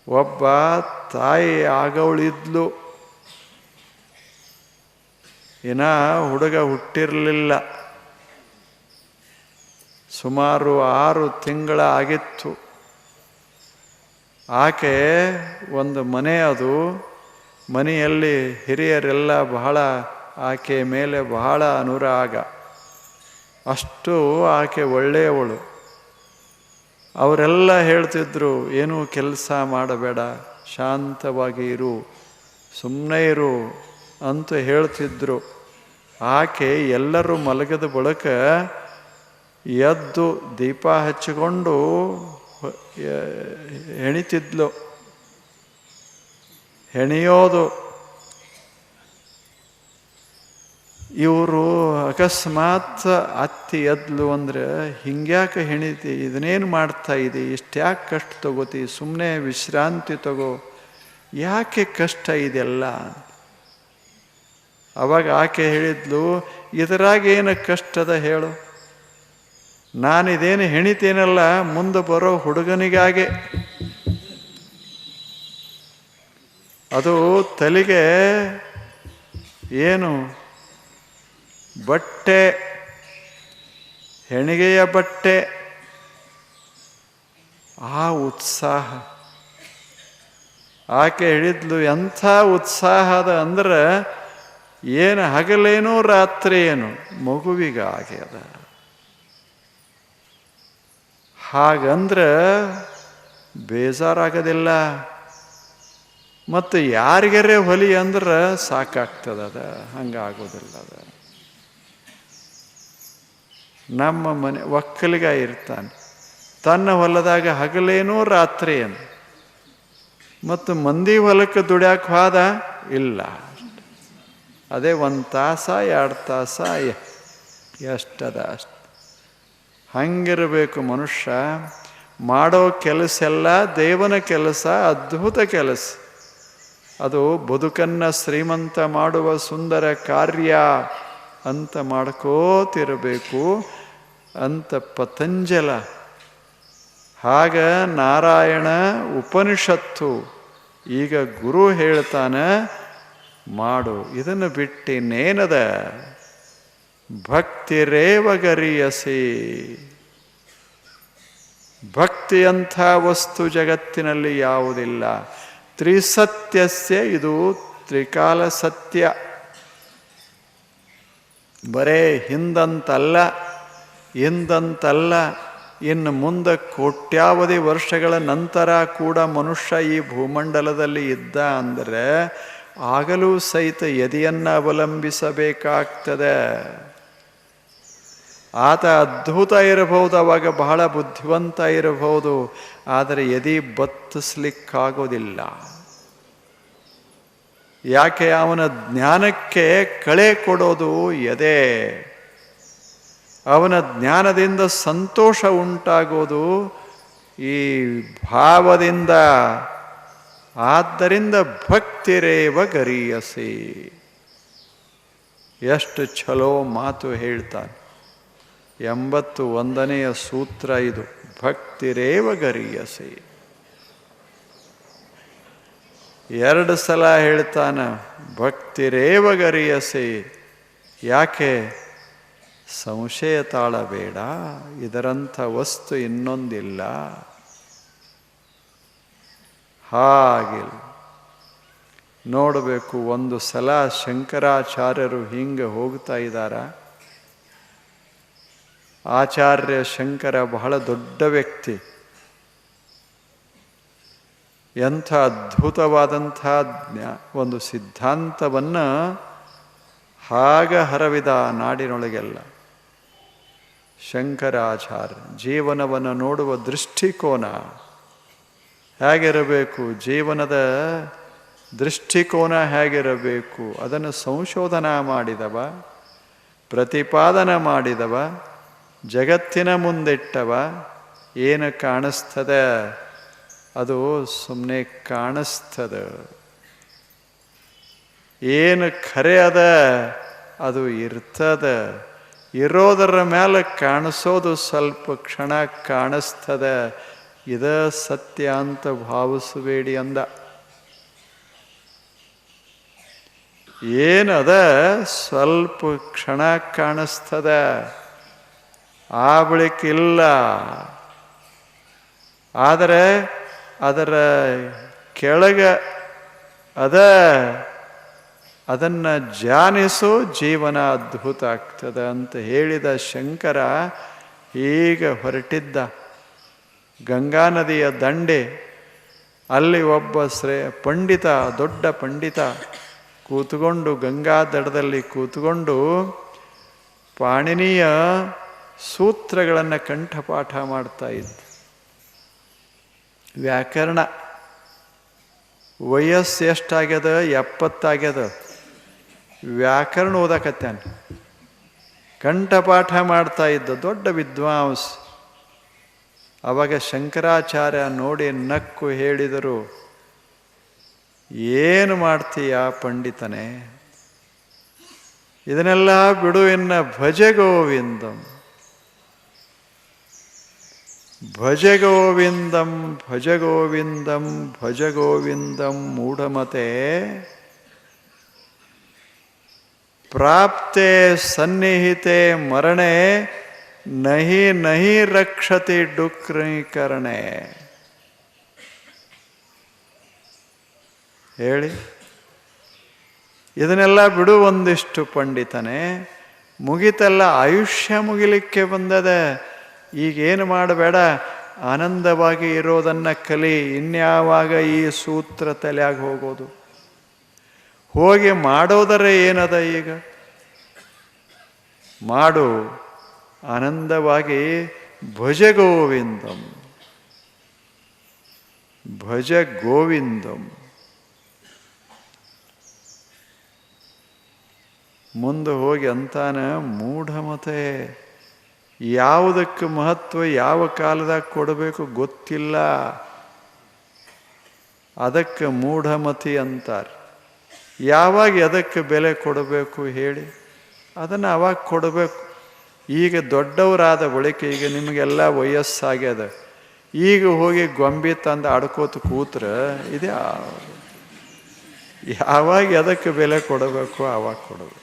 ಒಬ್ಬ ತಾಯಿ ಆಗವಳಿದ್ಲು, ಇನ್ನ ಹುಡುಗ ಹುಟ್ಟಿರಲಿಲ್ಲ. ಸುಮಾರು 6 ತಿಂಗಳ ಆಗಿತ್ತು. ಆಕೆ ಒಂದು ಮನೆ, ಅದು ಮನೆಯಲ್ಲಿ ಹಿರಿಯರೆಲ್ಲ ಬಹಳ ಆಕೆ ಮೇಲೆ ಬಹಳ ಅನುರಾಗ. ಅಷ್ಟು ಆಕೆ ಒಳ್ಳೆಯವಳು. ಅವರೆಲ್ಲ ಹೇಳ್ತಿದ್ರು, ಏನೂ ಕೆಲಸ ಮಾಡಬೇಡ, ಶಾಂತವಾಗಿ ಇರು, ಸುಮ್ಮನೆ ಇರು ಅಂತ ಹೇಳ್ತಿದ್ರು. ಆಕೆ ಎಲ್ಲರೂ ಮಲಗಿದ ಬಳಿಕ ಎದ್ದು ದೀಪ ಹಚ್ಚಿಕೊಂಡು ಹೆಣಿತಿದ್ಲು. ಹೆಣಿಯೋದು. ಇವರು ಅಕಸ್ಮಾತ್ ಅತ್ತಿ ಎದ್ಲು ಅಂದರೆ, ಹಿಂಗ್ಯಾಕೆ ಹೆಣಿತಿ, ಇದನ್ನೇನು ಮಾಡ್ತಾ ಇದೆ, ಇಷ್ಟ್ಯಾಕೆ ಕಷ್ಟ ತಗೋತಿ, ಸುಮ್ಮನೆ ವಿಶ್ರಾಂತಿ ತಗೋ, ಯಾಕೆ ಕಷ್ಟ ಇದೆಲ್ಲ. ಅವಾಗ ಆಕೆ ಹೇಳಿದ್ಲು, ಇದರಾಗ ಏನು ಕಷ್ಟದ ಹೇಳು, ನಾನಿದೇನು ಹೆಣಿತೇನಲ್ಲ ಮುಂದೆ ಬರೋ ಹುಡುಗನಿಗಾಗೆ. ಅದು ತಲೆಗೆ ಏನು ಬಟ್ಟೆ, ಹೆಣಿಗೆಯ ಬಟ್ಟೆ, ಆ ಉತ್ಸಾಹ. ಆಕೆ ಹೇಳಿದ್ಲು, ಎಂಥ ಉತ್ಸಾಹದ ಅಂದ್ರೆ ಏನು ಹಗಲೇನು ರಾತ್ರಿ ಏನು ಮಗುವಿಗಾಗಿ ಅದ. ಹಾಗಂದ್ರೆ ಬೇಜಾರಾಗೋದಿಲ್ಲ. ಮತ್ತು ಯಾರಿಗರೇ ಹೊಲಿ ಅಂದ್ರೆ ಸಾಕಾಗ್ತದ, ಹಂಗಾಗೋದಿಲ್ಲ. ಅದ ನಮ್ಮ ಮನೆ ಒಕ್ಕಲಿಗ ಇರ್ತಾನೆ, ತನ್ನ ಹೊಲದಾಗ ಹಗಲೇನೋ ರಾತ್ರಿ ಏನು, ಮತ್ತು ಮಂದಿ ಹೊಲಕ್ಕೆ ದುಡ್ಯಾಕೆ ಹೋದ ಇಲ್ಲ, ಅದೇ 1 ತಾಸ 2 ತಾಸ ಎಷ್ಟದ ಅಷ್ಟು. ಹಂಗಿರಬೇಕು ಮನುಷ್ಯ. ಮಾಡೋ ಕೆಲಸ ಎಲ್ಲ ದೇವನ ಕೆಲಸ, ಅದ್ಭುತ ಕೆಲಸ. ಅದು ಬದುಕನ್ನು ಶ್ರೀಮಂತ ಮಾಡುವ ಸುಂದರ ಕಾರ್ಯ ಅಂತ ಮಾಡ್ಕೋತಿರಬೇಕು ಅಂತ ಪತಂಜಲ. ಹಾಗ ನಾರಾಯಣ ಉಪನಿಷತ್ತು ಈಗ ಗುರು ಹೇಳ್ತಾನೆ, ಮಾಡು, ಇದನ್ನು ಬಿಟ್ಟಿನ್ನೇನದ, ಭಕ್ತಿರೇವ ಗರೀಯಸಿ. ಭಕ್ತಿಯಂಥ ವಸ್ತು ಜಗತ್ತಿನಲ್ಲಿ ಯಾವುದಿಲ್ಲ. ತ್ರಿಸತ್ಯಸ್ಯ, ಇದು ತ್ರಿಕಾಲ ಸತ್ಯ. ಬರೇ ಹಿಂದಂತಲ್ಲ, ಇನ್ನು ಮುಂದೆ ಕೋಟ್ಯಾವಧಿ ವರ್ಷಗಳ ನಂತರ ಕೂಡ ಮನುಷ್ಯ ಈ ಭೂಮಂಡಲದಲ್ಲಿ ಇದ್ದ ಅಂದರೆ ಆಗಲೂ ಸಹಿತ ಎದೆಯನ್ನು ಅವಲಂಬಿಸಬೇಕಾಗ್ತದೆ. ಆತ ಅದ್ಭುತ ಇರಬಹುದು, ಅವಾಗ ಬಹಳ ಬುದ್ಧಿವಂತ ಇರಬಹುದು, ಆದರೆ ಎದೆ ಬತ್ತಿಸ್ಲಿಕ್ಕಾಗೋದಿಲ್ಲ. ಯಾಕೆ? ಅವನ ಜ್ಞಾನಕ್ಕೆ ಕಳೆ ಕೊಡೋದು ಎದೆ. ಅವನ ಜ್ಞಾನದಿಂದ ಸಂತೋಷ ಉಂಟಾಗೋದು ಈ ಭಾವದಿಂದ. ಆದ್ದರಿಂದ ಭಕ್ತಿರೇವ ಗರೀಯಸಿ. ಎಷ್ಟು ಛಲೋ ಮಾತು ಹೇಳ್ತಾನೆ. 81ನೆಯ ಸೂತ್ರ ಇದು, ಭಕ್ತಿರೇವ ಗರೀಯಸಿ. 2 ಸಲ ಹೇಳ್ತಾನ ಭಕ್ತಿರೇವ ಗರೀಯಸಿ. ಯಾಕೆ? ಸಂಶಯ ತಾಳಬೇಡ, ಇದರಂಥ ವಸ್ತು ಇನ್ನೊಂದಿಲ್ಲ. ಹಾಗಿಲ್ಲ ನೋಡಬೇಕು. ಒಂದು ಸಲ ಶಂಕರಾಚಾರ್ಯರು ಹಿಂಗೆ ಹೋಗ್ತಾ ಇದ್ದಾರ. ಆಚಾರ್ಯ ಶಂಕರ ಬಹಳ ದೊಡ್ಡ ವ್ಯಕ್ತಿ. ಎಂಥ ಅದ್ಭುತವಾದಂಥ ಒಂದು ಸಿದ್ಧಾಂತವನ್ನು ಹಾಗ ಹರವಿದ ನಾಡಿನೊಳಗೆಲ್ಲ. ಶಂಕರಾಚಾರ್ಯ ಜೀವನವನ್ನು ನೋಡುವ ದೃಷ್ಟಿಕೋನ ಹೇಗಿರಬೇಕು, ಜೀವನದ ದೃಷ್ಟಿಕೋನ ಹೇಗಿರಬೇಕು, ಅದನ್ನು ಸಂಶೋಧನಾ ಮಾಡಿದವ, ಪ್ರತಿಪಾದನೆ ಮಾಡಿದವ, ಜಗತ್ತಿನ ಮುಂದಿಟ್ಟವ. ಏನು ಕಾಣಿಸ್ತದೆ ಅದು ಸುಮ್ಮನೆ ಕಾಣಿಸ್ತದೆ. ಏನು ಖರೆ ಅದ ಅದು ಇರ್ತದೆ. ಇರೋದರ ಮೇಲೆ ಕಾಣಿಸೋದು ಸ್ವಲ್ಪ ಕ್ಷಣ ಕಾಣಿಸ್ತದೆ. ಇದ ಸತ್ಯ ಅಂತ ಭಾವಿಸಬೇಡಿ ಅಂದ. ಏನದ ಸ್ವಲ್ಪ ಕ್ಷಣ ಕಾಣಿಸ್ತದ, ಆ ಬಳಿಕ ಇಲ್ಲ. ಆದರೆ ಅದರ ಕೆಳಗ ಅದನ್ನು ಜಾನಿಸೋ ಜೀವನ ಅದ್ಭುತ ಆಗ್ತದೆ ಅಂತ ಹೇಳಿದ ಶಂಕರ ಈಗ ಹೊರಟಿದ್ದ ಗಂಗಾ ನದಿಯ ದಂಡೆ. ಅಲ್ಲಿ ಒಬ್ಬ ಪಂಡಿತ, ದೊಡ್ಡ ಪಂಡಿತ ಕೂತುಕೊಂಡು, ಗಂಗಾ ದಡದಲ್ಲಿ ಕೂತುಕೊಂಡು ಪಾಣಿನಿಯ ಸೂತ್ರಗಳನ್ನು ಕಂಠಪಾಠ ಮಾಡ್ತಾ ಇದ್ದ. ವ್ಯಾಕರಣ ವಯಸ್ಸು ಎಷ್ಟಾಗ್ಯದ? 70 ಆಗ್ಯದ. ವ್ಯಾಕರಣ ಓದಕತ್ತಾನ, ಕಂಠಪಾಠ ಮಾಡ್ತಾ ಇದ್ದ, ದೊಡ್ಡ ವಿದ್ವಾಂಸ. ಅವಾಗ ಶಂಕರಾಚಾರ್ಯ ನೋಡಿ ನಕ್ಕು ಹೇಳಿದರು, ಏನು ಮಾಡ್ತೀಯ ಪಂಡಿತನೇ, ಇದನ್ನೆಲ್ಲ ಬಿಡು, ಇನ್ನ ಭಜ ಗೋವಿಂದಂ ಭಜ ಗೋವಿಂದಂ ಭಜ ಗೋವಿಂದಂ ಭಜ ಗೋವಿಂದಂ ಮೂಢಮತೆ ಪ್ರಾಪ್ತೆ ಸನ್ನಿಹಿತೆ ಮರಣೆ ನಹಿ ನಹಿ ರಕ್ಷತಿ ಡುಕ್ರೀಕರಣೆ. ಹೇಳಿ, ಇದನ್ನೆಲ್ಲ ಬಿಡು ಒಂದಿಷ್ಟು ಪಂಡಿತನೇ, ಮುಗಿತಲ್ಲ, ಆಯುಷ್ಯ ಮುಗಿಲಿಕ್ಕೆ ಬಂದದೆ. ಈಗೇನು ಮಾಡಬೇಡ, ಆನಂದವಾಗಿ ಇರೋದನ್ನು ಕಲಿ. ಇನ್ಯಾವಾಗ ಈ ಸೂತ್ರ ತಲೆಯಾಗ ಹೋಗೋದು? ಹೋಗಿ ಮಾಡೋದರೆ ಏನದ? ಈಗ ಮಾಡು, ಆನಂದವಾಗಿ ಭಜ ಗೋವಿಂದಂ ಭಜ ಗೋವಿಂದಂ. ಮುಂದೆ ಹೋಗಿ ಅಂತಾನ, ಮೂಢಮತೆ, ಯಾವುದಕ್ಕೆ ಮಹತ್ವ ಯಾವ ಕಾಲದಾಗ ಕೊಡಬೇಕು ಗೊತ್ತಿಲ್ಲ, ಅದಕ್ಕೆ ಮೂಢಮತಿ ಅಂತಾರೆ. ಯಾವಾಗ ಅದಕ್ಕೆ ಬೆಲೆ ಕೊಡಬೇಕು ಹೇಳಿ? ಅದನ್ನು ಅವಾಗ ಕೊಡಬೇಕು. ಈಗ ದೊಡ್ಡವರಾದ ಬಳಿಕ, ಈಗ ನಿಮಗೆಲ್ಲ ವಯಸ್ಸಾಗ್ಯದ, ಈಗ ಹೋಗಿ ಗೊಂಬೆ ತಂದು ಆಡ್ಕೋತ ಕೂತ್ರೆ ಇದೆ. ಯಾವಾಗ ಅದಕ್ಕೆ ಬೆಲೆ ಕೊಡಬೇಕು ಆವಾಗ ಕೊಡಬೇಕು.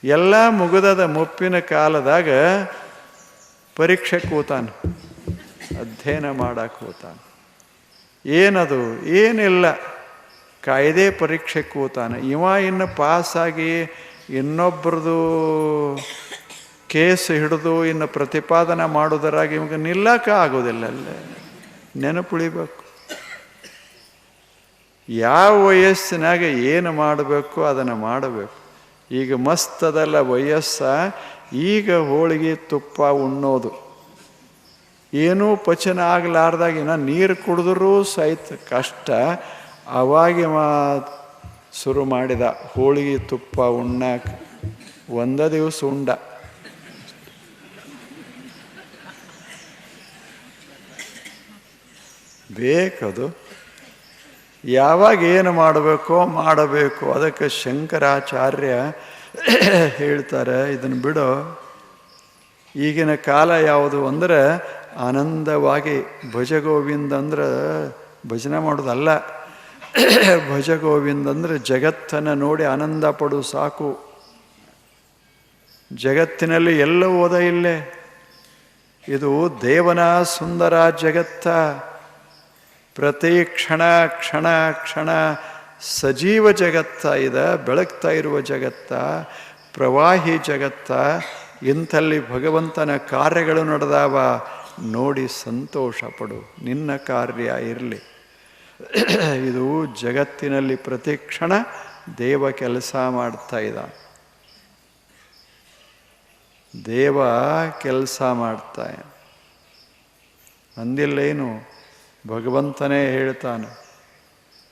ಎಲ್ಲ ಮುಗಿದದ ಮುಪ್ಪಿನ ಕಾಲದಾಗ ಪರೀಕ್ಷೆ ಕೂತಾನ, ಅಧ್ಯಯನ ಮಾಡಕ್ಕೆ ಕೂತಾನ. ಏನದು? ಏನಿಲ್ಲ, ಕಾಯ್ದೆ ಪರೀಕ್ಷೆ ಕೂತಾನ. ಇನ್ನು ಪಾಸಾಗಿ ಇನ್ನೊಬ್ಬರದು ಕೇಸ್ ಹಿಡಿದು ಇನ್ನು ಪ್ರತಿಪಾದನೆ ಮಾಡೋದರಾಗಿ ಇವಾಗ ನಿಲ್ಲಕ್ಕೆ ಆಗೋದಿಲ್ಲ. ಅಲ್ಲೇ ನೆನಪುಳಿಬೇಕು. ಯಾವ ವಯಸ್ಸಿನಾಗ ಏನು ಮಾಡಬೇಕು ಅದನ್ನು ಮಾಡಬೇಕು. ಈಗ ಮಸ್ತದಲ್ಲ ವಯಸ್ಸ, ಈಗ ಹೋಳಿಗೆ ತುಪ್ಪ ಉಣ್ಣೋದು, ಏನೂ ಪಚನ ಆಗಲಾರ್ದಾಗ ಇನ್ನು ನೀರು ಕುಡಿದ್ರೂ ಸಹಿತ ಕಷ್ಟ. ಅವಾಗೆ ಶುರು ಮಾಡಿದ ಹೋಳಿಗೆ ತುಪ್ಪ ಉಣ್ಣಾಕ. ಒಂದ ದಿವಸ ಉಂಡ. ಬೇಕದು. ಯಾವಾಗ ಏನು ಮಾಡಬೇಕೋ ಮಾಡಬೇಕು. ಅದಕ್ಕೆ ಶಂಕರಾಚಾರ್ಯ ಹೇಳ್ತಾರೆ, ಇದನ್ನು ಬಿಡೋ. ಈಗಿನ ಕಾಲ ಯಾವುದು ಅಂದರೆ ಆನಂದವಾಗಿ ಭಜ ಗೋವಿಂದ ಅಂದ್ರೆ ಭಜನೆ ಮಾಡೋದಲ್ಲ. ಭಜ ಗೋವಿಂದ ಅಂದರೆ ಜಗತ್ತನ್ನು ನೋಡಿ ಆನಂದ ಪಡು ಸಾಕು. ಜಗತ್ತಿನಲ್ಲಿ ಎಲ್ಲ ಓದ ಇಲ್ಲೇ. ಇದು ದೇವನ ಸುಂದರ ಜಗತ್ತ. ಪ್ರತಿ ಕ್ಷಣ ಕ್ಷಣ ಕ್ಷಣ ಸಜೀವ ಜಗತ್ತ ಇದೆ, ಬೆಳಗ್ತಾ ಇರುವ ಜಗತ್ತ, ಪ್ರವಾಹಿ ಜಗತ್ತ. ಇಂಥಲ್ಲಿ ಭಗವಂತನ ಕಾರ್ಯಗಳು ನಡೆದಾವ, ನೋಡಿ ಸಂತೋಷ ಪಡು. ನಿನ್ನ ಕಾರ್ಯ ಇರಲಿ. ಇದು ಜಗತ್ತಿನಲ್ಲಿ ಪ್ರತಿ ಕ್ಷಣ ದೇವ ಕೆಲಸ ಮಾಡ್ತಾ ಇದ್ದ. ದೇವ ಕೆಲಸ ಮಾಡ್ತಾ ಅಂದಿಲ್ಲೇನು? ಭಗವಂತನೇ ಹೇಳ್ತಾನೆ,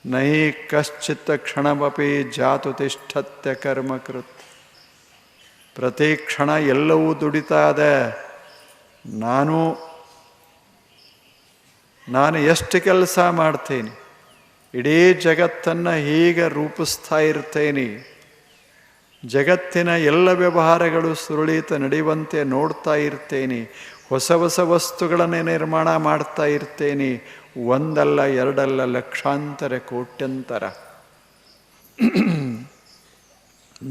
ನಹಿ ಕಶ್ಚಿತ್ ಕ್ಷಣಮಪಿ ಜಾತು ತಿಷ್ಠತ್ಯ ಕರ್ಮಕೃತ್. ಪ್ರತಿ ಕ್ಷಣ ಎಲ್ಲವೂ ದುಡಿತಾ ಇದೆ. ನಾನು ಎಷ್ಟು ಕೆಲಸ ಮಾಡ್ತೇನೆ, ಇಡೀ ಜಗತ್ತನ್ನು ಹೀಗೆ ರೂಪಿಸ್ತಾ ಇರ್ತೇನೆ. ಜಗತ್ತಿನ ಎಲ್ಲ ವ್ಯವಹಾರಗಳು ಸುರುಳಿತ ನಡೆಯುವಂತೆ ನೋಡ್ತಾ ಇರ್ತೇನೆ. ಹೊಸ ಹೊಸ ವಸ್ತುಗಳನ್ನೇ ನಿರ್ಮಾಣ ಮಾಡ್ತಾ ಇರ್ತೇನೆ. ಒಂದಲ್ಲ ಎರಡಲ್ಲ, ಲಕ್ಷಾಂತರ ಕೋಟ್ಯಂತರ.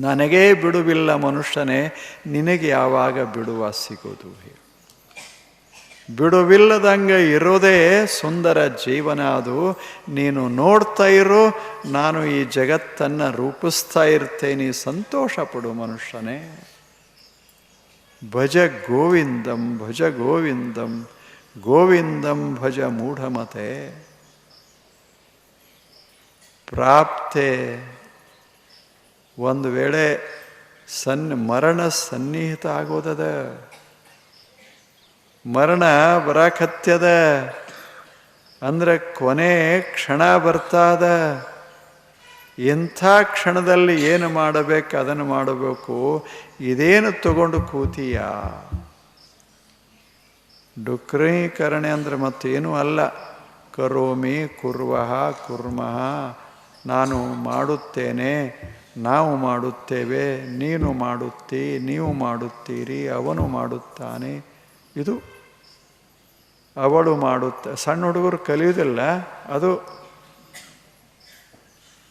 ನನಗೇ ಬಿಡುವಿಲ್ಲ ಮನುಷ್ಯನೇ, ನಿನಗೆ ಯಾವಾಗ ಬಿಡುವ ಸಿಗೋದು? ಬಿಡುವಿಲ್ಲದಂಗೆ ಇರೋದೇ ಸುಂದರ ಜೀವನ. ಅದು ನೀನು ನೋಡ್ತಾ ಇರೋ, ನಾನು ಈ ಜಗತ್ತನ್ನು ರೂಪಿಸ್ತಾ ಇರ್ತೇನೆ. ಸಂತೋಷ ಪಡು ಮನುಷ್ಯನೇ. ಭಜ ಗೋವಿಂದಂ ಭಜ ಗೋವಿಂದಂ ಗೋವಿಂದಂ ಭಜ ಮೂಢಮತೆ. ಪ್ರಾಪ್ತೆ ಒಂದು ವೇಳೆ ಮರಣ ಸನ್ನಿಹಿತ ಆಗೋದದ, ಮರಣ ಬರಾಕತ್ಯದ ಅಂದ್ರೆ ಕೊನೆ ಕ್ಷಣ ಬರ್ತಾದ. ಎಂಥ ಕ್ಷಣದಲ್ಲಿ ಏನು ಮಾಡಬೇಕು ಅದನ್ನು ಮಾಡಬೇಕು. ಇದೇನು ತಗೊಂಡು ಕೂತೀಯ? ಡುಕ್ರೀಕರಣೆ ಅಂದ್ರೆ ಮತ್ತೇನೂ ಅಲ್ಲ. ಕರೋಮಿ ಕುರ್ವಹ ಕುರ್ಮಃ, ನಾನು ಮಾಡುತ್ತೇನೆ, ನಾವು ಮಾಡುತ್ತೇವೆ, ನೀನು ಮಾಡುತ್ತೀ, ನೀವು ಮಾಡುತ್ತೀರಿ, ಅವನು ಮಾಡುತ್ತಾನೆ, ಇದು ಅವಳು ಮಾಡುತ್ತ. ಸಣ್ಣ ಹುಡುಗರು ಕಲಿಯುವುದಿಲ್ಲ ಅದು.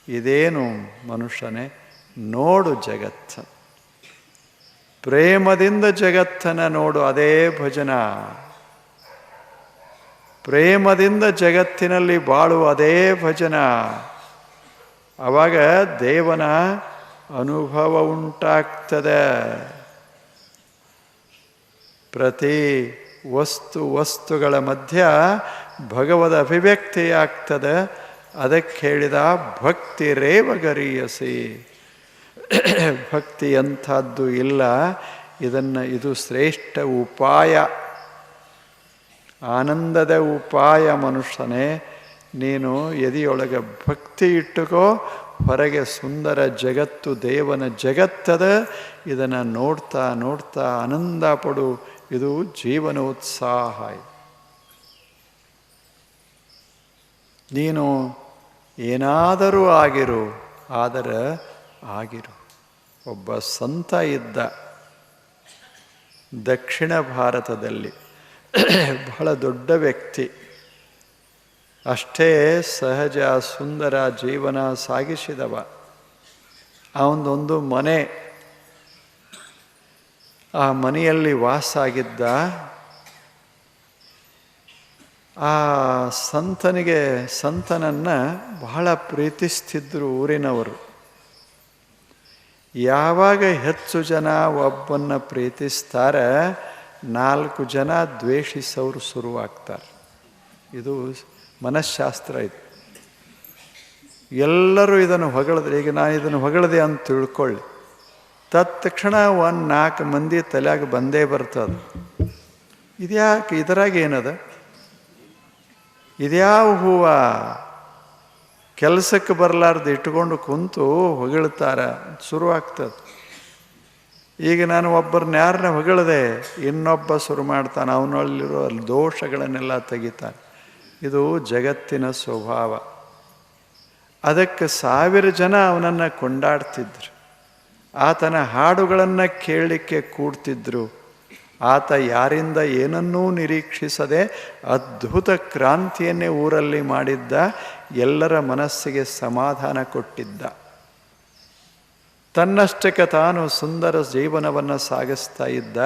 ಇದೇನು ಮನುಷ್ಯನೇ? ನೋಡು ಜಗತ್ತು, ಪ್ರೇಮದಿಂದ ಜಗತ್ತನ್ನು ನೋಡು. ಅದೇ ಭಜನ. ಪ್ರೇಮದಿಂದ ಜಗತ್ತಿನಲ್ಲಿ ಬಾಳು, ಅದೇ ಭಜನ. ಆವಾಗ ದೇವನ ಅನುಭವ ಉಂಟಾಗ್ತದೆ. ಪ್ರತಿ ವಸ್ತುಗಳ ಮಧ್ಯ ಭಗವದ ಅಭಿವ್ಯಕ್ತಿಯಾಗ್ತದೆ. ಅದಕ್ಕೆ ಹೇಳಿದ ಭಕ್ತಿ ರೇವ ಗರೀಯಸಿ. ಭಕ್ತಿ ಅಂಥದ್ದು ಇಲ್ಲ. ಇದು ಶ್ರೇಷ್ಠ ಉಪಾಯ, ಆನಂದದ ಉಪಾಯ. ಮನುಷ್ಯನೇ, ನೀನು ಎದೆಯೊಳಗೆ ಭಕ್ತಿ ಇಟ್ಟುಕೋ. ಹೊರಗೆ ಸುಂದರ ಜಗತ್ತು, ದೇವನ ಜಗತ್ತದ. ಇದನ್ನು ನೋಡ್ತಾ ನೋಡ್ತಾ ಆನಂದ ಪಡು. ಇದು ಜೀವನೋತ್ಸಾಹ. ನೀನು ಏನಾದರೂ ಆಗಿರು, ಆದರೆ ಆಗಿರು. ಒಬ್ಬ ಸಂತ ಇದ್ದ ದಕ್ಷಿಣ ಭಾರತದಲ್ಲಿ, ಬಹಳ ದೊಡ್ಡ ವ್ಯಕ್ತಿ. ಅಷ್ಟೇ ಸಹಜ ಸುಂದರ ಜೀವನ ಸಾಗಿಸಿದವ. ಅವನದೊಂದು ಮನೆ, ಆ ಮನೆಯಲ್ಲಿ ವಾಸ ಆಗಿದ್ದ. ಆ ಸಂತನನ್ನು ಬಹಳ ಪ್ರೀತಿಸ್ತಿದ್ರು ಊರಿನವರು. ಯಾವಾಗ ಹೆಚ್ಚು ಜನ ಒಬ್ಬನ್ನು ಪ್ರೀತಿಸ್ತಾರೆ, 4 ಜನ ದ್ವೇಷಿಸೋರು ಶುರುವಾಗ್ತಾರೆ. ಇದು ಮನಃಶಾಸ್ತ್ರ. ಇದು ಎಲ್ಲರೂ ಇದನ್ನು ಹೊಗಳಿದ್ರೆ, ಈಗ ನಾನು ಇದನ್ನು ಹೊಗಳಿದೆ ಅಂತ ತಿಳ್ಕೊಳ್ಳಿ, ತತ್ಕ್ಷಣ 4 ಮಂದಿ ತಲೆಯಾಗ ಬಂದೇ ಬರ್ತದೆ. ಇದ್ಯಾಕೆ? ಇದರಾಗ ಏನದ? ಇದ್ಯಾವ ಹೂವ? ಕೆಲಸಕ್ಕೆ ಬರಲಾರ್ದು ಇಟ್ಕೊಂಡು ಕುಂತು ಹೊಗಳ್ತಾರೆ, ಶುರುವಾಗ್ತದೆ. ಈಗ ನಾನು ಒಬ್ಬರನ್ನ ಯಾರನ್ನ ಹೊಗಳದೆ, ಇನ್ನೊಬ್ಬ ಶುರು ಮಾಡ್ತಾನೆ, ಅವನಲ್ಲಿರೋ ದೋಷಗಳನ್ನೆಲ್ಲ ತೆಗಿತಾನೆ. ಇದು ಜಗತ್ತಿನ ಸ್ವಭಾವ. ಅದಕ್ಕೆ 1000 ಜನ ಅವನನ್ನು ಕೊಂಡಾಡ್ತಿದ್ರು. ಆತನ ಹಾಡುಗಳನ್ನು ಕೇಳಲಿಕ್ಕೆ ಕೂಡ್ತಿದ್ರು. ಆತ ಯಾರಿಂದ ಏನನ್ನೂ ನಿರೀಕ್ಷಿಸದೆ ಅದ್ಭುತ ಕ್ರಾಂತಿಯನ್ನೇ ಊರಲ್ಲಿ ಮಾಡಿದ್ದ. ಎಲ್ಲರ ಮನಸ್ಸಿಗೆ ಸಮಾಧಾನ ಕೊಟ್ಟಿದ್ದ. ತನ್ನಷ್ಟಕ್ಕೆ ತಾನು ಸುಂದರ ಜೀವನವನ್ನು ಸಾಗಿಸ್ತಾ ಇದ್ದ.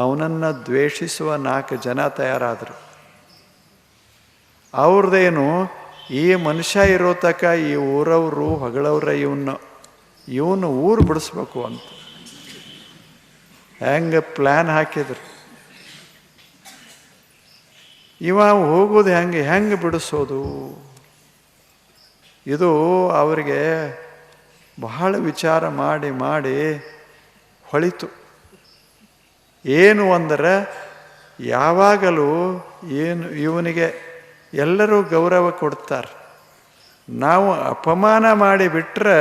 ಅವನನ್ನು ದ್ವೇಷಿಸುವ 4 ಜನ ತಯಾರಾದರು. ಅವ್ರದ್ದೇನು, ಈ ಮನುಷ್ಯ ಇರೋ ತಕ ಈ ಊರವರು ಹೊಗಳವ್ರ ಇವನು ಊರು ಬಿಡಿಸ್ಬೇಕು ಅಂತ ಹೆಂಗೆ ಪ್ಲ್ಯಾನ್ ಹಾಕಿದ್ರು. ಇವ ಹೋಗೋದು ಹೆಂಗೆ ಬಿಡಿಸೋದು? ಇದು ಅವರಿಗೆ ಬಹಳ ವಿಚಾರ ಮಾಡಿ ಮಾಡಿ ಹೊಳಿತು. ಏನು ಅಂದರೆ, ಯಾವಾಗಲೂ ಇವನಿಗೆ ಎಲ್ಲರೂ ಗೌರವ ಕೊಡ್ತಾರೆ, ನಾವು ಅಪಮಾನ ಮಾಡಿಬಿಟ್ರೆ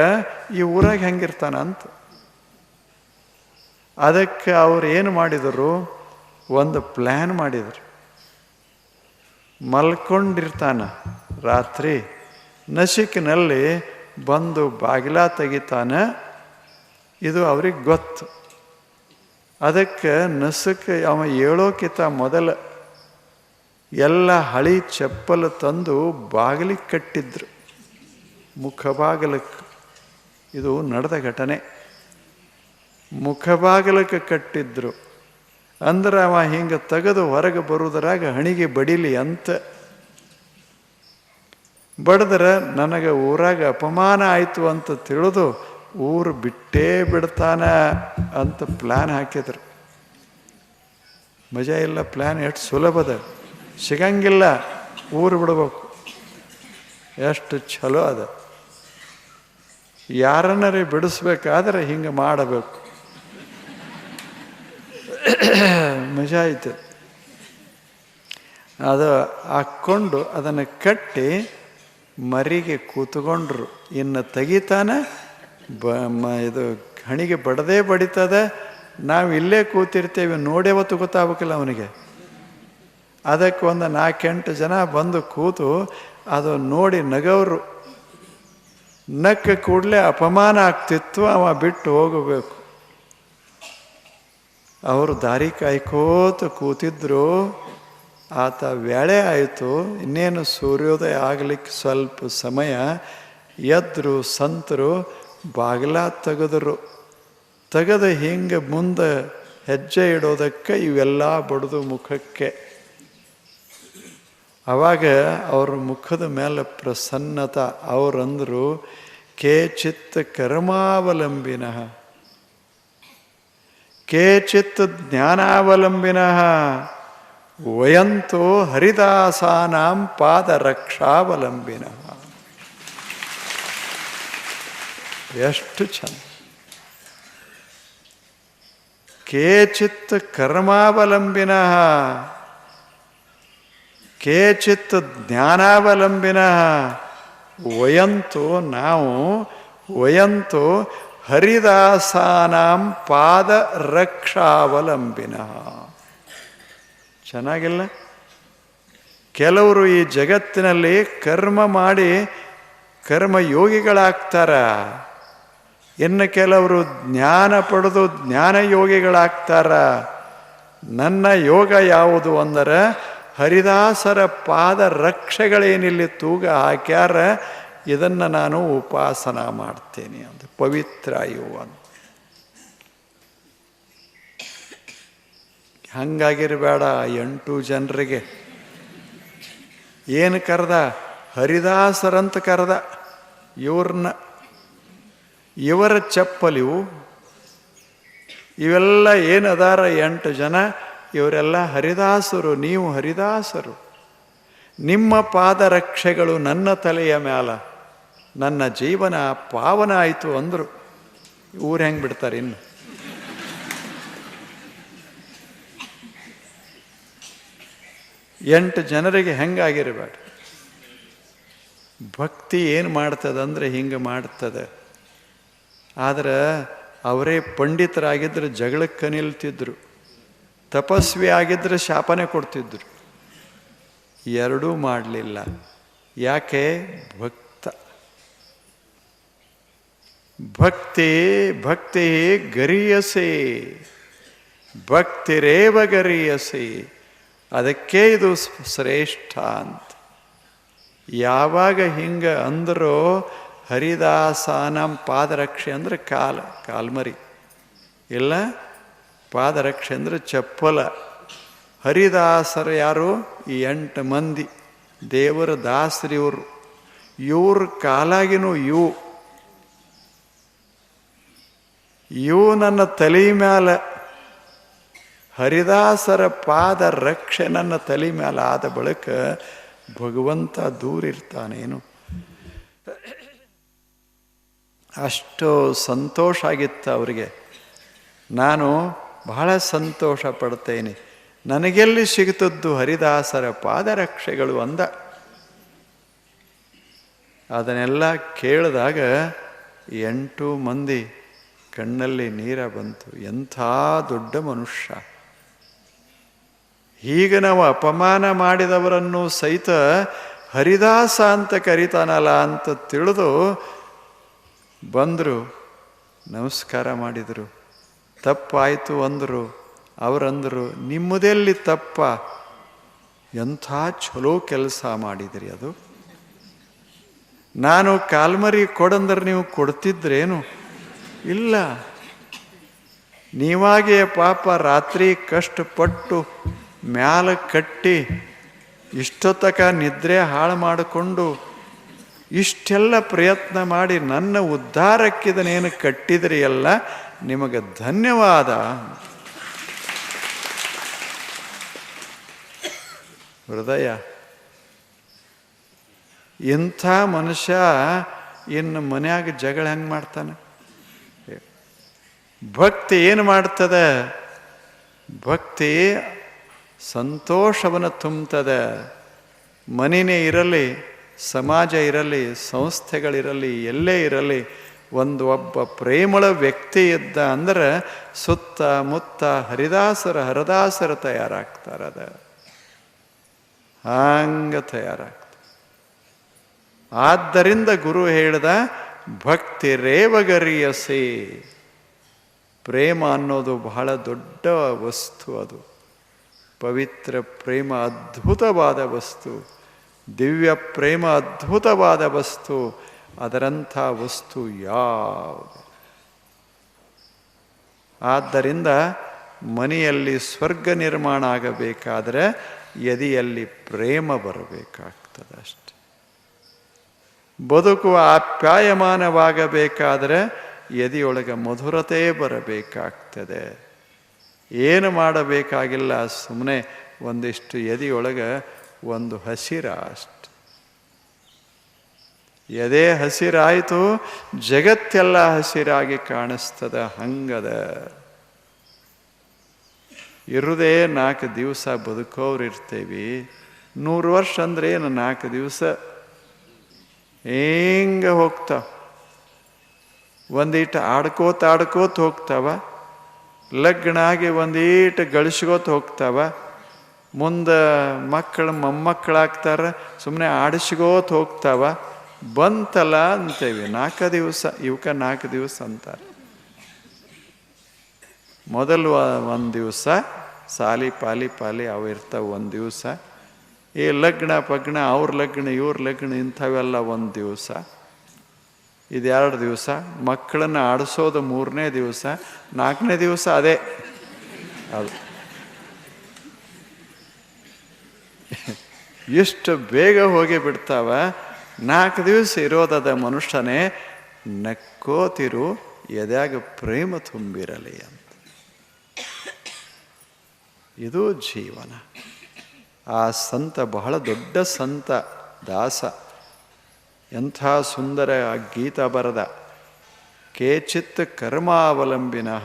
ಈ ಊರಾಗ ಹೆಂಗಿರ್ತಾನ ಅಂತ. ಅದಕ್ಕೆ ಅವ್ರು ಏನು ಮಾಡಿದರು, ಒಂದು ಪ್ಲ್ಯಾನ್ ಮಾಡಿದರು. ಮಲ್ಕೊಂಡಿರ್ತಾನ ರಾತ್ರಿ, ನಸಿಕಿನಲ್ಲಿ ಬಂದು ಬಾಗಿಲ ತೆಗಿತಾನೆ. ಇದು ಅವ್ರಿಗೆ ಗೊತ್ತು. ಅದಕ್ಕೆ ನಸುಕ್ಕೆ ಅವ ಹೇಳೋಕ್ಕಿಂತ ಮೊದಲ ಎಲ್ಲ ಹಳಿ ಚಪ್ಪಲು ತಂದು ಬಾಗಿಲಿಗೆ ಕಟ್ಟಿದ್ರು, ಮುಖಬಾಗಿಲಕ್ಕೆ. ಇದು ನಡೆದ ಘಟನೆ. ಮುಖಬಾಗಿಲಕ್ಕೆ ಕಟ್ಟಿದ್ರು ಅಂದ್ರೆ ಅವ ಹಿಂಗೆ ತೆಗೆದು ಹೊರಗೆ ಬರುವುದರಾಗ ಹಣಿಗೆ ಬಡಿಲಿ ಅಂತ. ಬಡಿದ್ರೆ ನನಗೆ ಊರಾಗ ಅಪಮಾನ ಆಯಿತು ಅಂತ ತಿಳಿದು ಊರು ಬಿಟ್ಟೇ ಬಿಡ್ತಾನ ಅಂತ ಪ್ಲ್ಯಾನ್ ಹಾಕಿದ್ರು. ಮಜಾ ಇಲ್ಲ, ಪ್ಲ್ಯಾನ್ ಎಷ್ಟು ಸುಲಭದ, ಸಿಗಂಗಿಲ್ಲ, ಊರು ಬಿಡ್ಬೇಕು. ಎಷ್ಟು ಚಲೋ ಅದ. ಯಾರನ್ನರೇ ಬಿಡಿಸ್ಬೇಕಾದ್ರೆ ಹಿಂಗೆ ಮಾಡಬೇಕು. ಮಜಾ ಆಯ್ತು. ಅದು ಹಾಕ್ಕೊಂಡು ಅದನ್ನು ಕಟ್ಟಿ ಮರಿಗೆ ಕೂತ್ಕೊಂಡ್ರು. ಇನ್ನು ತೆಗಿತಾನ ಇದು ಹಣಿಗೆ ಬಡದೇ ಬಡಿತದ, ನಾವು ಇಲ್ಲೇ ಕೂತಿರ್ತೇವೆ, ನೋಡೇವತ್ತು ಗೊತ್ತಾಗಬೇಕಿಲ್ಲ ಅವನಿಗೆ. ಅದಕ್ಕೆ ಒಂದು 4-8 ಜನ ಬಂದು ಕೂತು ಅದು ನೋಡಿ ನಗವರು. ನಕ್ಕ ಕೂಡಲೇ ಅಪಮಾನ ಆಗ್ತಿತ್ತು, ಅವ ಬಿಟ್ಟು ಹೋಗಬೇಕು. ಅವರು ದಾರಿ ಕಾಯ್ಕೋತ ಕೂತಿದ್ರು. ಆತ ವೇಳೆ ಆಯಿತು, ಇನ್ನೇನು ಸೂರ್ಯೋದಯ ಆಗಲಿಕ್ಕೆ ಸ್ವಲ್ಪ ಸಮಯ. ಎದ್ರು ಸಂತರು, ಬಾಗಿಲ ತೆಗೆದರು. ತೆಗೆದು ಹಿಂಗೆ ಮುಂದೆ ಹೆಜ್ಜೆ ಇಡೋದಕ್ಕೆ ಇವೆಲ್ಲ ಬಡಿದು ಮುಖಕ್ಕೆ. ಆವಾಗ ಅವ್ರ ಮುಖದ ಮೇಲೆ ಪ್ರಸನ್ನತ. ಅವರಂದರು, ಕೇಚಿತ್ ಕರ್ಮಾವಲಂಬಿನಃ, ಕೇಚಿತ್ ಜ್ಞಾನಾವಲಂಬಿನಃ, ವಯಂತೋ ಹರಿದಾಸಾನಾಂ ಪಾದರಕ್ಷಾವಲಂಬಿನಃ. ಎಷ್ಟು ಚಂದ. ಕೇಚಿತ್ ಕರ್ಮಾವಲಂಬಿನಃ, ಕೇಚಿತ್ ಜ್ಞಾನಾವಲಂಬಿನಃ, ವಯಂತೋ ನಾವು, ವಯಂತೋ ಹರಿದಾಸಾನಾಂ ಪಾದರಕ್ಷಾವಲಂಬಿನಃ. ಚೆನ್ನಾಗಿಲ್ಲ? ಕೆಲವರು ಈ ಜಗತ್ತಿನಲ್ಲಿ ಕರ್ಮ ಮಾಡಿ ಕರ್ಮಯೋಗಿಗಳಾಗ್ತಾರ, ಇನ್ನು ಕೆಲವರು ಜ್ಞಾನ ಪಡೆದು ಜ್ಞಾನಯೋಗಿಗಳಾಗ್ತಾರ. ನನ್ನ ಯೋಗ ಯಾವುದು ಅಂದರೆ ಹರಿದಾಸರ ಪಾದ ರಕ್ಷೆಗಳೇನಿಲ್ಲಿ ತೂಗ ಹಾಕ್ಯಾರ, ಇದನ್ನು ನಾನು ಉಪಾಸನ ಮಾಡ್ತೇನೆ ಅಂತ. ಪವಿತ್ರ ಇವು ಅಂತ. ಹಂಗಾಗಿರಬೇಡ. 8 ಜನರಿಗೆ ಏನು ಕರೆದ? ಹರಿದಾಸರಂತ ಕರೆದ. ಇವ್ರನ್ನ, ಇವರ ಚಪ್ಪಲಿವು, ಇವೆಲ್ಲ ಏನದಾರ 8 ಜನ, ಇವರೆಲ್ಲ ಹರಿದಾಸರು. ನೀವು ಹರಿದಾಸರು, ನಿಮ್ಮ ಪಾದರಕ್ಷೆಗಳು ನನ್ನ ತಲೆಯ ಮ್ಯಾಲ, ನನ್ನ ಜೀವನ ಪಾವನ ಆಯಿತು ಅಂದರು. ಊರು ಹೆಂಗೆ ಬಿಡ್ತಾರೆ ಇನ್ನು? ಎಂಟು ಜನರಿಗೆ ಹೆಂಗಾಗಿರಬೇಡ. ಭಕ್ತಿ ಏನು ಮಾಡ್ತದಂದ್ರೆ ಹಿಂಗೆ ಮಾಡ್ತದೆ. ಆದರೆ ಅವರೇ ಪಂಡಿತರಾಗಿದ್ದರೆ ಜಗಳಕ್ಕೆ ನಿಲ್ತಿದ್ರು, ತಪಸ್ವಿ ಆಗಿದ್ದರೆ ಶಾಪನೆ ಕೊಡ್ತಿದ್ರು. ಎರಡೂ ಮಾಡಲಿಲ್ಲ. ಯಾಕೆ? ಭಕ್ತ. ಭಕ್ತಿ ಗರೀಯಸೆ, ಭಕ್ತಿರೇವ ಗರೀಯಸೆ. ಅದಕ್ಕೆ ಇದು ಶ್ರೇಷ್ಠ ಅಂತ. ಯಾವಾಗ ಹಿಂಗೆ ಅಂದರೋ ಹರಿದಾಸನಂ ಪಾದರಕ್ಷೆ ಅಂದರೆ ಕಾಲ್ಮರಿ ಇಲ್ಲ, ಪಾದರಕ್ಷೆ ಅಂದರೆ ಚಪ್ಪಲ. ಹರಿದಾಸರು ಯಾರು? ಈ 8 ಮಂದಿ ದೇವರ ದಾಸರು ಇವರು. ಇವ್ರ ಕಾಲಾಗಿನೂ ಇವು ನನ್ನ ತಲೆ ಮ್ಯಾಲ, ಹರಿದಾಸರ ಪಾದ ರಕ್ಷೆ ನನ್ನ ತಲೆ ಮ್ಯಾಲ ಆದ ಬಳಿಕ ಭಗವಂತ ದೂರ ಇರ್ತಾನೇನು. ಅಷ್ಟು ಸಂತೋಷ ಆಗಿತ್ತು ಅವರಿಗೆ. ನಾನು ಬಹಳ ಸಂತೋಷ ಪಡ್ತೇನೆ, ನನಗೆಲ್ಲಿ ಸಿಗುತ್ತದ್ದು ಹರಿದಾಸರ ಪಾದರಕ್ಷೆಗಳು ಅಂದ. ಅದನ್ನೆಲ್ಲ ಕೇಳಿದಾಗ 8 ಮಂದಿ ಕಣ್ಣಲ್ಲಿ ನೀರ ಬಂತು. ಎಂಥ ದೊಡ್ಡ ಮನುಷ್ಯ! ಹೀಗೆ ನಾವು ಅಪಮಾನ ಮಾಡಿದವರನ್ನು ಸಹಿತ ಹರಿದಾಸ ಅಂತ ಕರೀತಾನಲ್ಲ ಅಂತ ತಿಳಿದು ಬಂದರು, ನಮಸ್ಕಾರ ಮಾಡಿದರು. ತಪ್ಪಾಯಿತು ಅಂದರು. ಅವರಂದರು, ನಿಮ್ಮದೆಲ್ಲಿ ತಪ್ಪ, ಎಂಥ ಚಲೋ ಕೆಲಸ ಮಾಡಿದಿರಿ. ಅದು ನಾನು ಕಾಲ್ಮರಿ ಕೊಡಂದ್ರೆ ನೀವು ಕೊಡ್ತಿದ್ರೇನು? ಇಲ್ಲ, ನೀವಾಗೇ ಪಾಪ ರಾತ್ರಿ ಕಷ್ಟಪಟ್ಟು ಮ್ಯಾಲ ಕಟ್ಟಿ ಇಷ್ಟೊತ್ತಕ ನಿದ್ರೆ ಹಾಳು ಮಾಡಿಕೊಂಡು ಇಷ್ಟೆಲ್ಲ ಪ್ರಯತ್ನ ಮಾಡಿ ನನ್ನ ಉದ್ಧಾರಕ್ಕಿದನೇನು ಕಟ್ಟಿದ್ರಿ ಅಲ್ಲ, ನಿಮಗೆ ಧನ್ಯವಾದ. ಹೃದಯ ಇಂಥ ಮನುಷ್ಯ ಇನ್ನು ಮನ್ಯಾಗ ಜಗಳ ಹೆಂಗೆ ಮಾಡ್ತಾನೆ? ಭಕ್ತಿ ಏನು ಮಾಡ್ತದೆ? ಭಕ್ತಿ ಸಂತೋಷವನ್ನು ತುಂಬುತ್ತದೆ. ಮನೆಯೇ ಇರಲಿ, ಸಮಾಜ ಇರಲಿ, ಸಂಸ್ಥೆಗಳಿರಲಿ, ಎಲ್ಲೇ ಇರಲಿ, ಒಬ್ಬ ಪ್ರೇಮಳ ವ್ಯಕ್ತಿ ಇದ್ದ ಅಂದ್ರೆ ಸುತ್ತ ಮುತ್ತ ಹರದಾಸರು ತಯಾರಾಗ್ತಾರದ. ಹಂಗ ತಯಾರಾಗ್ತಾರೆ. ಆದ್ದರಿಂದ ಗುರು ಹೇಳ್ದ, ಭಕ್ತಿ ರೇವಗರಿಯಸೆ. ಪ್ರೇಮ ಅನ್ನೋದು ಬಹಳ ದೊಡ್ಡ ವಸ್ತು. ಅದು ಪವಿತ್ರ ಪ್ರೇಮ ಅದ್ಭುತವಾದ ವಸ್ತು. ದಿವ್ಯ ಪ್ರೇಮ ಅದ್ಭುತವಾದ ವಸ್ತು. ಅದರಂಥ ವಸ್ತು ಯಾವುದು? ಆದ್ದರಿಂದ ಮನೆಯಲ್ಲಿ ಸ್ವರ್ಗ ನಿರ್ಮಾಣ ಆಗಬೇಕಾದ್ರೆ ಎದೆಯಲ್ಲಿ ಪ್ರೇಮ ಬರಬೇಕಾಗ್ತದೆ ಅಷ್ಟೆ. ಬದುಕು ಆಪ್ಯಾಯಮಾನವಾಗಬೇಕಾದರೆ ಎದೆಯೊಳಗೆ ಮಧುರತೆ ಬರಬೇಕಾಗ್ತದೆ. ಏನು ಮಾಡಬೇಕಾಗಿಲ್ಲ, ಸುಮ್ಮನೆ ಒಂದಿಷ್ಟು ಎದೆಯೊಳಗೆ ಒಂದು ಹಸಿರ ಅಷ್ಟೆ. ಎದೆ ಹಸಿರಾಯಿತು, ಜಗತ್ತೆಲ್ಲ ಹಸಿರಾಗಿ ಕಾಣಿಸ್ತದ. ಹಂಗದ. ಇರುವುದೇ 4 ದಿವಸ ಬದುಕೋರು ಇರ್ತೇವಿ. 100 ವರ್ಷ ಅಂದ್ರೆ ಏನು? 4 ದಿವಸ ಹೆಂಗ ಹೋಗ್ತಾವ. ಒಂದೀಟ ಆಡ್ಕೋತ ಹೋಗ್ತಾವ. ಲಗ್ನ ಆಗಿ ಒಂದೀಟ ಗಳಿಸ್ಕೋತ ಹೋಗ್ತಾವ. ಮುಂದೆ ಮೊಮ್ಮಕ್ಕಳಾಗ್ತಾರ, ಸುಮ್ಮನೆ ಆಡಿಸ್ಕೋತ ಹೋಗ್ತಾವ. ಬಂತಲ್ಲ ಅಂತೇವಿ 4 ದಿವಸ. ಇವಕ್ಕೆ 4 ದಿವಸ ಅಂತಾರೆ. ಮೊದಲು 1 ದಿವಸ ಸಾಲಿ ಪಾಲಿ ಅವು ಇರ್ತಾವೆ 1 ದಿವಸ. ಈ ಲಗ್ನ ಪಗ್ನ, ಅವ್ರ ಲಗ್ನ ಇವ್ರ ಲಗ್ನ ಇಂಥವೆಲ್ಲ 1 ದಿವಸ. ಇದು 2 ದಿವಸ. ಮಕ್ಕಳನ್ನು ಆಡಿಸೋದು 3ನೇ ದಿವಸ. 4ನೇ ದಿವಸ ಅದೇ ಅದು. ಎಷ್ಟು ಬೇಗ ಹೋಗಿ ಬಿಡ್ತಾವ. 4 ದಿವಸ ಇರೋದದ ಮನುಷ್ಯನೇ. ನಕ್ಕೋತಿರು, ಎದ್ಯಾಗ ಪ್ರೇಮ ತುಂಬಿರಲಿ ಅಂತ. ಇದು ಜೀವನ. ಆ ಸಂತ ಬಹಳ ದೊಡ್ಡ ಸಂತ, ದಾಸ. ಎಂಥ ಸುಂದರ ಗೀತ ಬರದ. ಕೇಚಿತ್ ಕರ್ಮಾವಲಂಬಿನಃ.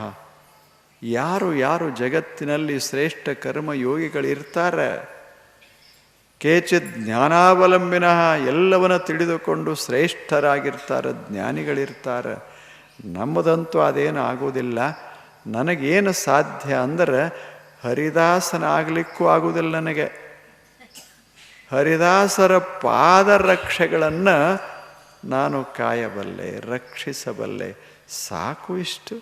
ಯಾರು ಜಗತ್ತಿನಲ್ಲಿ ಶ್ರೇಷ್ಠ ಕರ್ಮಯೋಗಿಗಳಿರ್ತಾರೆ. ಕೇಚಿತ್ ಜ್ಞಾನಾವಲಂಬಿನಃ. ಎಲ್ಲವನ್ನ ತಿಳಿದುಕೊಂಡು ಶ್ರೇಷ್ಠರಾಗಿರ್ತಾರೆ, ಜ್ಞಾನಿಗಳಿರ್ತಾರೆ. ನಮ್ಮದಂತೂ ಅದೇನು ಆಗೋದಿಲ್ಲ. ನನಗೇನು ಸಾಧ್ಯ ಅಂದರೆ ಹರಿದಾಸನಾಗಲಿಕ್ಕೂ ಆಗುವುದಿಲ್ಲ ನನಗೆ. ಹರಿದಾಸರ ಪಾದರಕ್ಷೆಗಳನ್ನು ನಾನು ಕಾಯಬಲ್ಲೆ, ರಕ್ಷಿಸಬಲ್ಲೆ, ಸಾಕು. ಇಷ್ಟು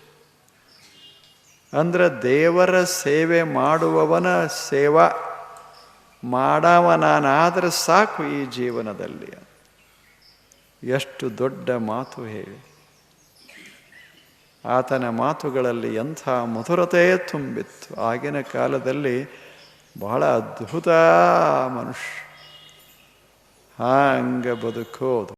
ಅಂದ್ರೆ ದೇವರ ಸೇವೆ ಮಾಡುವವನ ಸೇವಾ ಮಾಡವ ನಾನಾದರೆ ಸಾಕು ಈ ಜೀವನದಲ್ಲಿ. ಎಷ್ಟು ದೊಡ್ಡ ಮಾತು ಹೇಳಿ. ಆತನ ಮಾತುಗಳಲ್ಲಿ ಎಂಥ ಮಧುರತೆ ತುಂಬಿತ್ತು. ಆಗಿನ ಕಾಲದಲ್ಲಿ ಬಹಳ ಅದ್ಭುತ ಮನುಷ್ಯ. ಹಾಂಗ ಬದುಕೋದು.